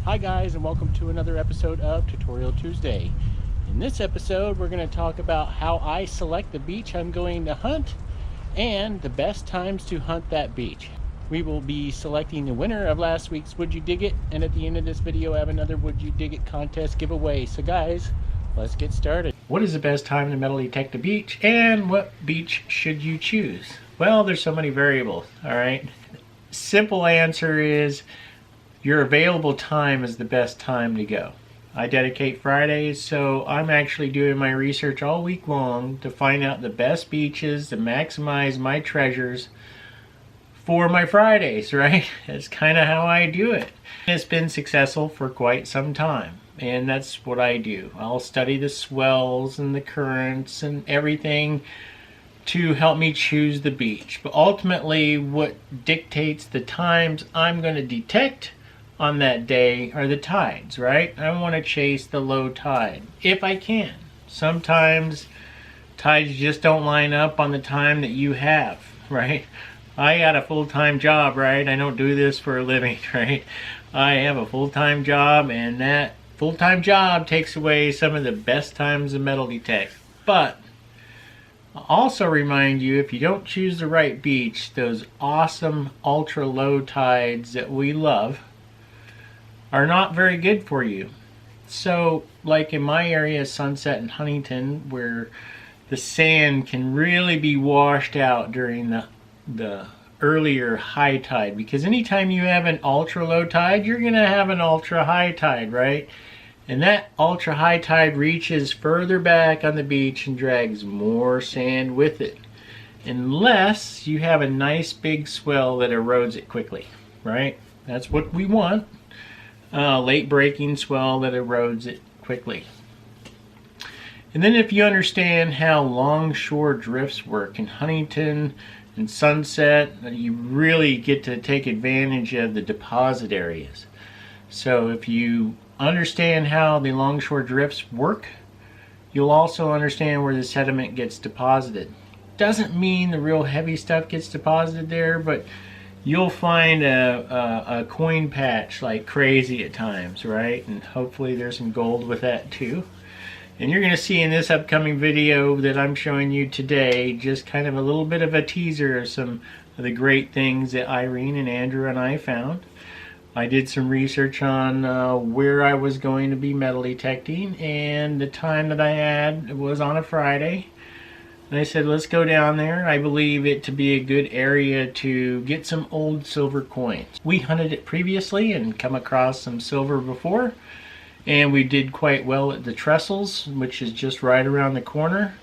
Hi guys, and welcome to another episode of Tutorial Tuesday. In this episode we're going to talk about how I select the beach I'm going to hunt and the best times to hunt that beach. We will be selecting the winner of last week's Would You Dig It, and at the end of this video I have another Would You Dig It contest giveaway. So guys, let's get started. What is the best time to metal detect a beach, and what beach should you choose? Well, there's so many variables, alright? Simple answer is your available time is the best time to go. I dedicate Fridays, so I'm actually doing my research all week long to find out the best beaches to maximize my treasures for my Fridays, right? That's kind of how I do it. It's been successful for quite some time, and that's what I do. I'll study the swells and the currents and everything to help me choose the beach. But ultimately, what dictates the times I'm going to detect on that day are the tides, right? I want to chase the low tide if I can. Sometimes tides just don't line up on the time that you have, right? I got a full-time job, right? I don't do this for a living, right? I have a full-time job, and that full-time job takes away some of the best times to metal detect. But I'll also remind you, if you don't choose the right beach, those awesome ultra low tides that we love are not very good for you. So like in my area, Sunset and Huntington, where the sand can really be washed out during the earlier high tide, because anytime you have an ultra low tide, you're gonna have an ultra high tide, right? And that ultra high tide reaches further back on the beach and drags more sand with it, unless you have a nice big swell that erodes it quickly, right? That's what we want. Late breaking swell that erodes it quickly. And then if you understand how longshore drifts work in Huntington and Sunset, you really get to take advantage of the deposit areas. So if you understand how the longshore drifts work, you'll also understand where the sediment gets deposited. Doesn't mean the real heavy stuff gets deposited there, but you'll find a coin patch like crazy at times, right? And hopefully there's some gold with that too. And you're going to see in this upcoming video that I'm showing you today just kind of a little bit of a teaser of some of the great things that Irene and Andrew and I found. I did some research on where I was going to be metal detecting, and the time that I had was on a Friday. And I said, let's go down there. I believe it to be a good area to get some old silver coins. We hunted it previously and come across some silver before, and we did quite well at the trestles, which is just right around the corner.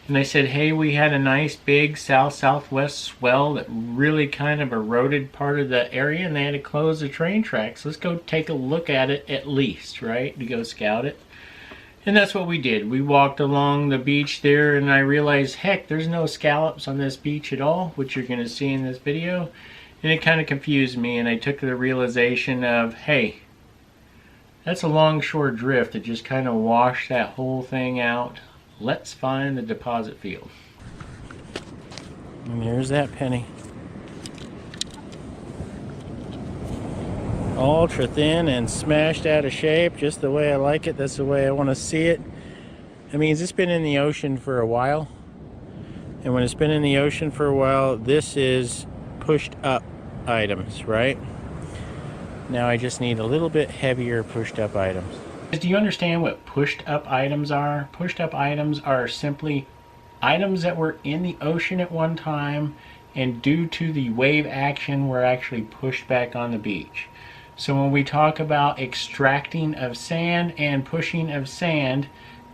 And I said, hey, we had a nice big south-southwest swell that really kind of eroded part of the area, and they had to close the train tracks. Let's go take a look at it at least, right, to go scout it. And that's what we did. We walked along the beach there, and I realized, heck, there's no scallops on this beach at all, which you're going to see in this video. And it kind of confused me, and I took the realization of, hey, that's a longshore drift that just kind of washed that whole thing out. Let's find the deposit field. And there's that penny. Ultra thin and smashed out of shape, just the way I like it. That's the way I want to see it. That means it's been in the ocean for a while, and when it's been in the ocean for a while, this is pushed up items, right? Now I just need a little bit heavier pushed up items. Do you understand what pushed up items are? Pushed up items are simply items that were in the ocean at one time, and due to the wave action were actually pushed back on the beach. So when we talk about extracting of sand and pushing of sand,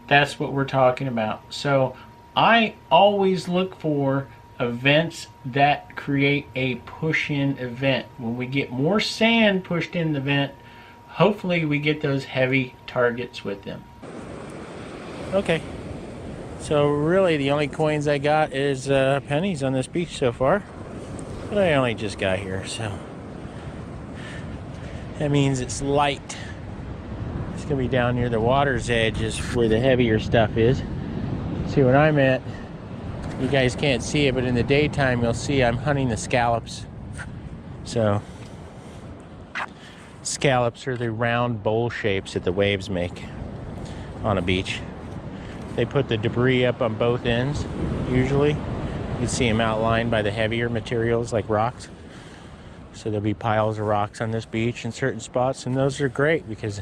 that's what we're talking about. So I always look for events that create a push-in event. When we get more sand pushed in the vent, hopefully we get those heavy targets with them. Okay, so really the only coins I got is pennies on this beach so far. But I only just got here, so that means it's light. It's gonna be down near the water's edge is where the heavier stuff is. See what I'm at? You guys can't see it, but in the daytime you'll see I'm hunting the scallops. So scallops are the round bowl shapes that the waves make on a beach. They put the debris up on both ends, usually. You can see them outlined by the heavier materials like rocks. So there'll be piles of rocks on this beach in certain spots, and those are great because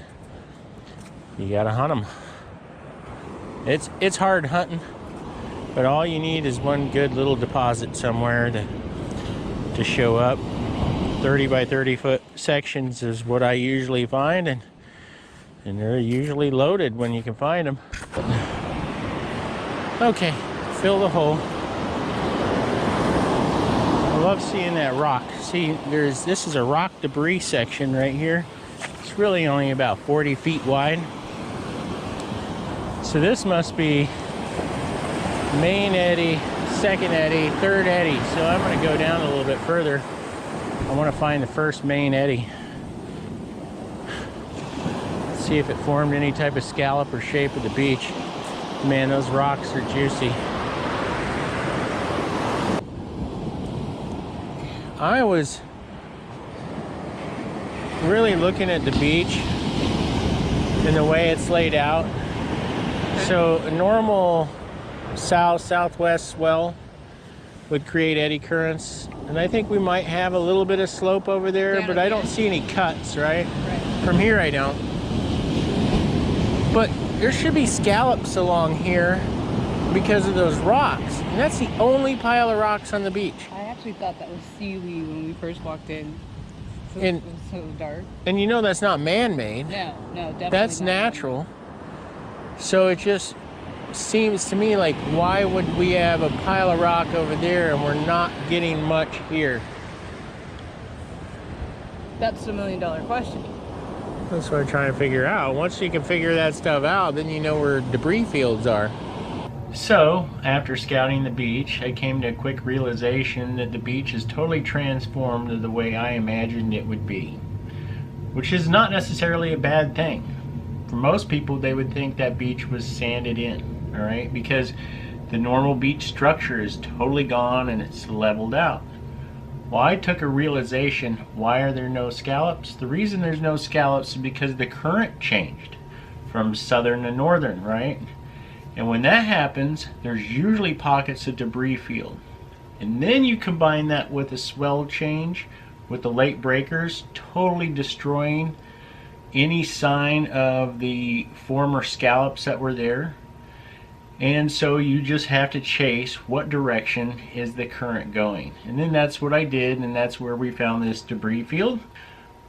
you gotta hunt them. It's hard hunting, but all you need is one good little deposit somewhere to show up. 30 by 30 foot sections is what I usually find, and they're usually loaded when you can find them. Okay, fill the hole. I love seeing that rock. See, this is a rock debris section right here. It's really only about 40 feet wide. So this must be main eddy, second eddy, third eddy. So I'm gonna go down a little bit further. I wanna find the first main eddy. See if it formed any type of scallop or shape of the beach. Man, those rocks are juicy. I was really looking at the beach and the way it's laid out. So a normal south-southwest swell would create eddy currents, and I think we might have a little bit of slope over there, but I don't see any cuts, right? From here I don't. But there should be scallops along here because of those rocks. And that's the only pile of rocks on the beach. I actually thought that was seaweed when we first walked in. It was so dark. And you know that's not man-made. No, definitely that's not natural. So it just seems to me like, why would we have a pile of rock over there and we're not getting much here? That's the $1,000,000 question. That's what I'm trying to figure out. Once you can figure that stuff out, then you know where debris fields are. So, after scouting the beach, I came to a quick realization that the beach is totally transformed to the way I imagined it would be. Which is not necessarily a bad thing. For most people, they would think that beach was sanded in, alright? Because the normal beach structure is totally gone and it's leveled out. Well, I took a realization, why are there no scallops? The reason there's no scallops is because the current changed from southern to northern, right? And when that happens, there's usually pockets of debris field. And then you combine that with a swell change, with the late breakers totally destroying any sign of the former scallops that were there. And so you just have to chase what direction is the current going. And then that's what I did, and that's where we found this debris field.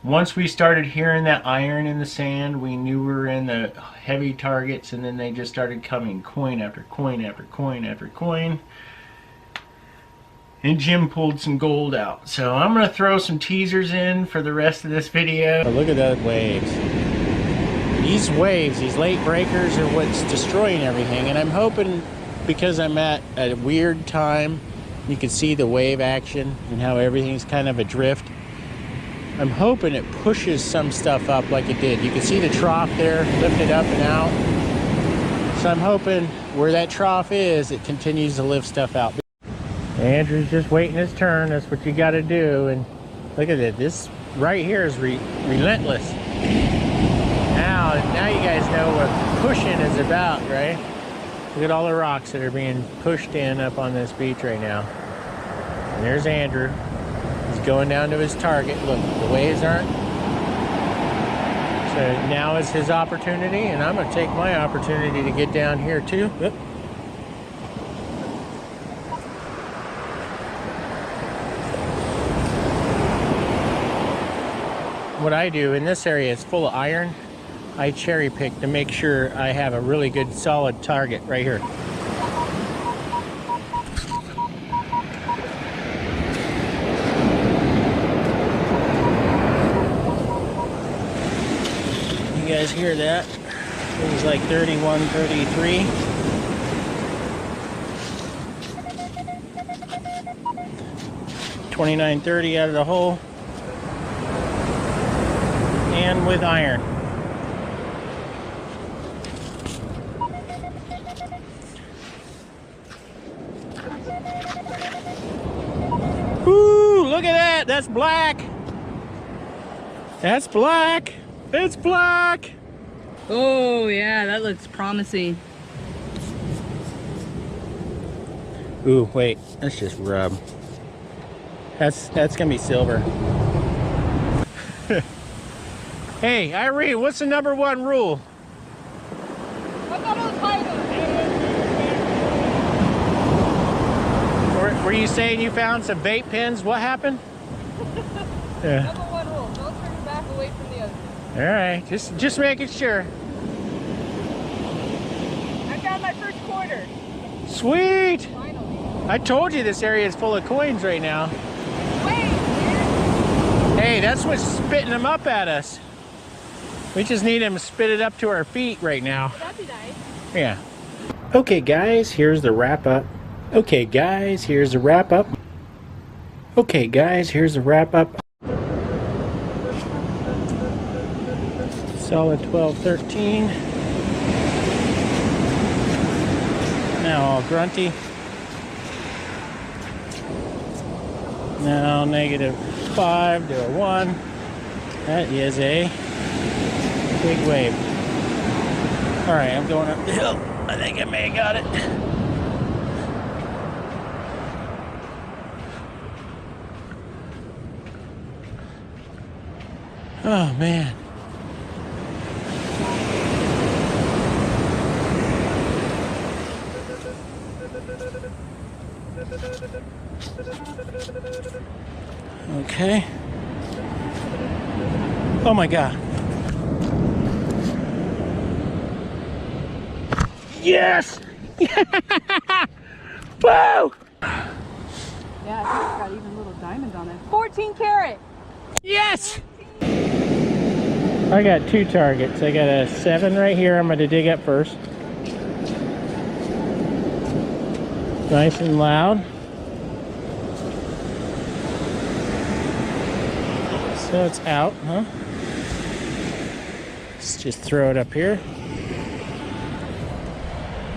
Once we started hearing that iron in the sand, we knew we were in the heavy targets, and then they just started coming coin after coin after coin after coin. And Jim pulled some gold out. So I'm going to throw some teasers in for the rest of this video. But look at those waves. These waves, these late breakers are what's destroying everything. And I'm hoping, because I'm at a weird time, you can see the wave action and how everything's kind of adrift. I'm hoping it pushes some stuff up like it did. You can see the trough there lifted up and out. So I'm hoping where that trough is, it continues to lift stuff out. Andrew's just waiting his turn. That's what you got to do. And look at it. This right here is relentless. Now you guys know what pushing is about, right? Look at all the rocks that are being pushed in up on this beach right now. And there's Andrew. He's going down to his target. Look, the waves aren't. So now is his opportunity, and I'm going to take my opportunity to get down here too. Oop. What I do in this area is full of iron. I cherry pick to make sure I have a really good solid target right here. You guys hear that? It was like 31, 33. $29.30 out of the hole. And with iron. Ooh, look at that. That's black. That's black. It's black. Oh yeah, that looks promising. Ooh, wait. Let's just rub. That's gonna be silver. Hey, Irene, what's the #1 rule? Were you saying you found some vape pens? What happened? Yeah. #1 rule: don't turn your back away from the other. All right, just making sure. I found my first quarter. Sweet. Finally. I told you this area is full of coins right now. Wait. Hey, that's what's spitting them up at us. We just need them spitted up to our feet right now. That'd be nice. Yeah. Okay, guys, here's the wrap up. Okay, guys, here's the wrap up. Okay, guys, here's the wrap up. Solid 12, 13. Now all grunty. Now -5 to a 1. That is a big wave. All right, I'm going up the hill. I think I may have got it. Oh man. Okay. Oh my God. Yes! Whoa! Yeah, I think it's got even little diamonds on it. 14 karat! Yes! I got 2 targets. I got a 7 right here. I'm going to dig up first. Nice and loud. So it's out, huh? Let's just throw it up here.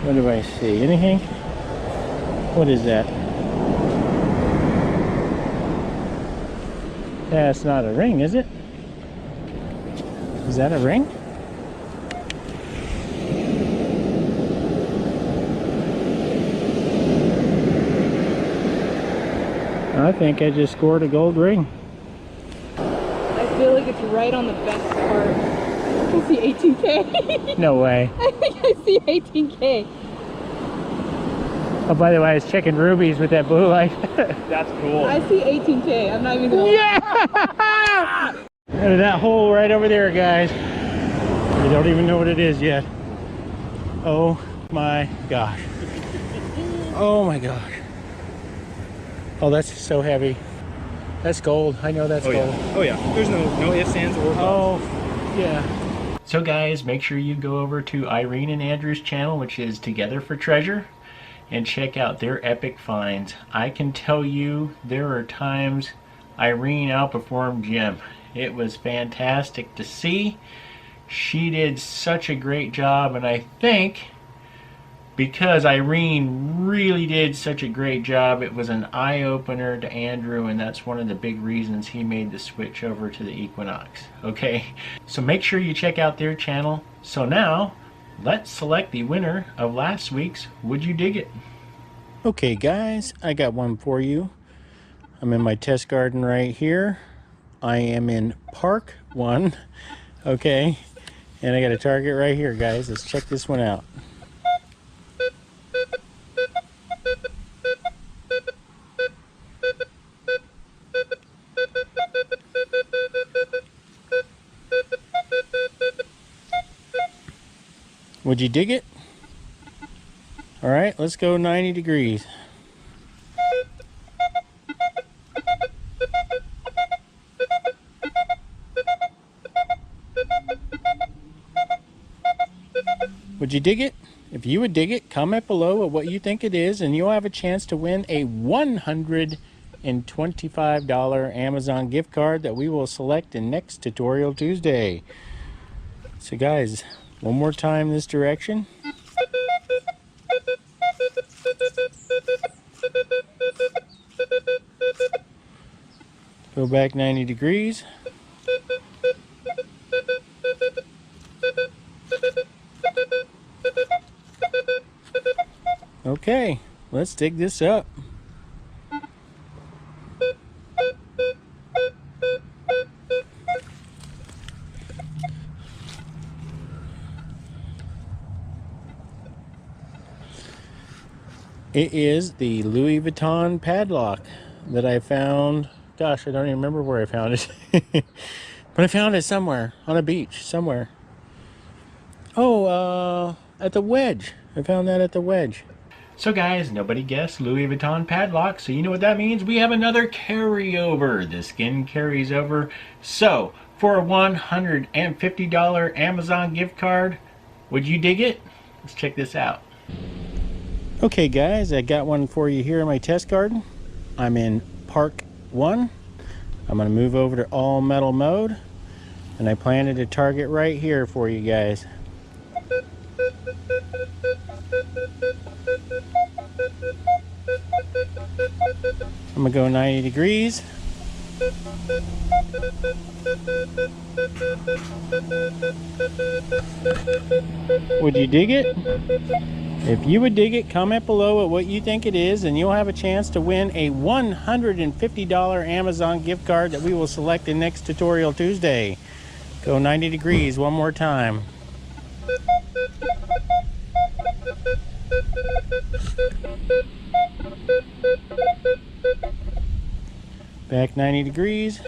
What do I see? Anything? What is that? That's not a ring, is it? Is that a ring? I think I just scored a gold ring. I feel like it's right on the best part. I see 18K. No way. I think I see 18K. Oh, by the way, I was checking rubies with that blue light. That's cool. I see 18K. I'm not even gonna. Yeah! Look at that hole right over there, guys. You don't even know what it is yet. Oh my gosh. Oh my gosh. Oh, that's so heavy. That's gold. I know that's gold. Yeah. Oh yeah. There's no ifs, ands, or buts. Oh, yeah. So guys, make sure you go over to Irene and Andrew's channel, which is Together for Treasure, and check out their epic finds. I can tell you there are times Irene outperformed Jim. It was fantastic to see. She did such a great job, and I think because Irene really did such a great job, it was an eye-opener to Andrew, and that's one of the big reasons he made the switch over to the Equinox. Okay, so make sure you check out their channel. So now, let's select the winner of last week's Would You Dig It? Okay guys, I got one for you. I'm in my test garden right here. I am in Park 1, okay, and I got a target right here, guys. Let's check this one out. Would you dig it? All right, let's go 90 degrees. Would you dig it? If you would dig it, comment below what you think it is, and you'll have a chance to win a $125 Amazon gift card that we will select in next Tutorial Tuesday. So guys, one more time this direction. Go back 90 degrees. Okay, let's dig this up. It is the Louis Vuitton padlock that I found. Gosh, I don't even remember where I found it. But I found it somewhere on a beach, somewhere. Oh, at the Wedge. I found that at the Wedge. So guys, nobody guessed Louis Vuitton padlock, so you know what that means? We have another carryover. The skin carries over. So, for a $150 Amazon gift card, would you dig it? Let's check this out. Okay guys, I got one for you here in my test garden. I'm in Park 1. I'm going to move over to all metal mode, and I planted a target right here for you guys. I'm going to go 90 degrees. Would you dig it? If you would dig it, comment below at what you think it is, and you'll have a chance to win a $150 Amazon gift card that we will select in next Tutorial Tuesday. Go 90 degrees one more time. Back 90 degrees.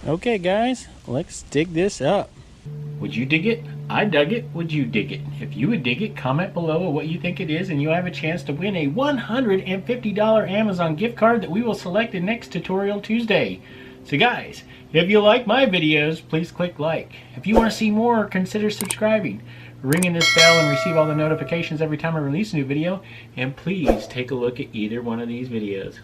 Okay guys, let's dig this up. Would you dig it? I dug it. Would you dig it? If you would dig it, comment below what you think it is, and you'll have a chance to win a $150 Amazon gift card that we will select in next Tutorial Tuesday. So guys, if you like my videos, please click like. If you want to see more, consider subscribing, ringing this bell, and receive all the notifications every time I release a new video. And please take a look at either one of these videos.